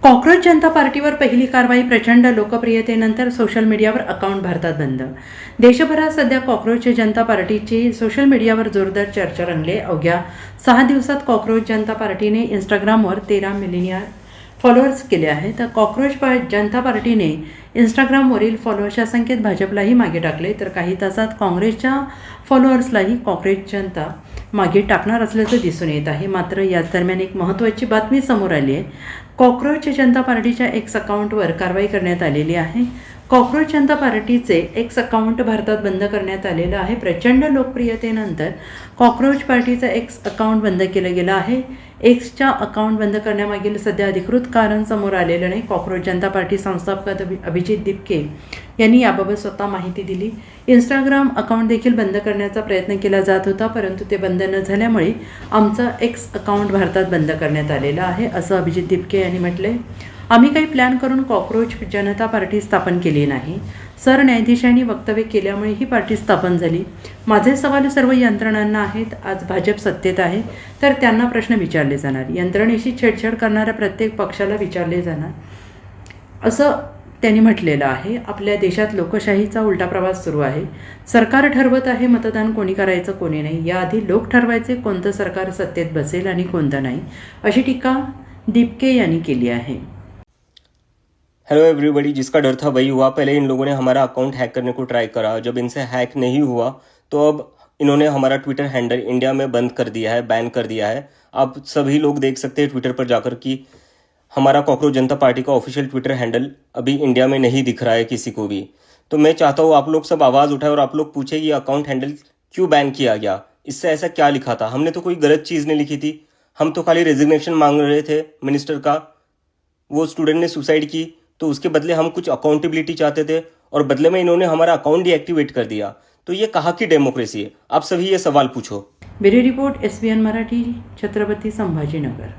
Cockroach जनता पार्टीवर पहिली कारवाई. प्रचंड लोकप्रियतेनंतर सोशल मीडियावर अकाउंट भारतात बंद. देशभरात सध्या कॉक्रोच जनता पार्टीची सोशल मीडियावर जोरदार चर्चा रंगली. अवघ्या 6 दिवसात कॉक्रोच जनता पार्टीने इंस्टाग्रामवर 13 मिलियन फॉलोअर्स केले आहेत. तर कॉक्रोच जनता पार्टीने इंस्टाग्रामवरील फॉलोअर्सच्या संख्येत भाजपलाही मागे टाकले, तर काही तासात काँग्रेसच्या फॉलोअर्सलाही कॉक्रोच जनता मागे टाकणार असल्याचं दिसून येत आहे. मात्र याच दरम्यान एक महत्त्वाची बातमी समोर आली आहे. कॉक्रोच जनता पार्टीच्या एक्स अकाउंटवर कारवाई करण्यात आलेली आहे. कॉक्रोच जनता पार्टीचे एक्स अकाउंट भारतात बंद करण्यात आलेलं आहे. प्रचंड लोकप्रियतेनंतर कॉक्रोच पार्टीचं एक्स अकाउंट बंद केलं गेलं आहे. एक्सच्या अकाउंट बंद करण्यामागील सध्या अधिकृत कारण समोर आलेलं नाही. कॉक्रोच जनता पार्टी संस्थापक अभिजित दिपके यांनी याबाबत स्वतः माहिती दिली. इंस्टाग्राम अकाउंट देखील बंद करण्याचा प्रयत्न केला जात होता, परंतु ते बंद न झाल्यामुळे आमचं एक्स अकाउंट भारतात बंद करण्यात आलेलं आहे, असं अभिजित दिपके यांनी म्हटले. आम्ही काही प्लॅन करून कॉक्रोच जनता पार्टी स्थापन केली नाही. सरन्यायाधीशांनी वक्तव्य केल्यामुळे ही पार्टी स्थापन झाली. माझे सवाल सर्व यंत्रणांना आहेत. आज भाजप सत्तेत आहे, तर त्यांना प्रश्न विचारले जाणार. यंत्रणेशी छेडछाड करणाऱ्या प्रत्येक पक्षाला विचारले जाणार, असं त्यांनी म्हटलेलं आहे. आपल्या देशात लोकशाहीचा उलटा प्रवास सुरू आहे. सरकार ठरवत आहे मतदान कोणी करायचं कोणी नाही. याआधी लोक ठरवायचे कोणतं सरकार सत्तेत बसेल आणि कोणतं नाही, अशी टीका दिपके यांनी केली आहे. हेलो एवरीबॉडी, जिसका डर था वही हुआ. पहले इन लोगों ने हमारा अकाउंट हैक करने को ट्राई करा. जब इनसे हैक नहीं हुआ तो अब इन्होंने हमारा ट्विटर हैंडल इंडिया में बंद कर दिया है, बैन कर दिया है. आप सभी लोग देख सकते हैं ट्विटर पर जाकर कि हमारा कॉकरोच जनता पार्टी का ऑफिशियल ट्विटर हैंडल अभी इंडिया में नहीं दिख रहा है किसी को भी. तो मैं चाहता हूँ आप लोग सब आवाज़ उठाए और आप लोग पूछे ये अकाउंट हैंडल क्यों बैन किया गया, इससे ऐसा क्या लिखा था. हमने तो कोई गलत चीज़ नहीं लिखी थी. हम तो खाली रेजिग्नेशन मांग रहे थे मिनिस्टर का. वो स्टूडेंट ने सुसाइड की तो उसके बदले हम कुछ अकाउंटेबिलिटी चाहते थे और बदले में इन्होंने हमारा अकाउंट डीएक्टिवेट कर दिया. तो ये कहाँ की डेमोक्रेसी है? आप सभी ये सवाल पूछो. Bureau report SBN Marathi, Chhatrapati Sambhajinagar.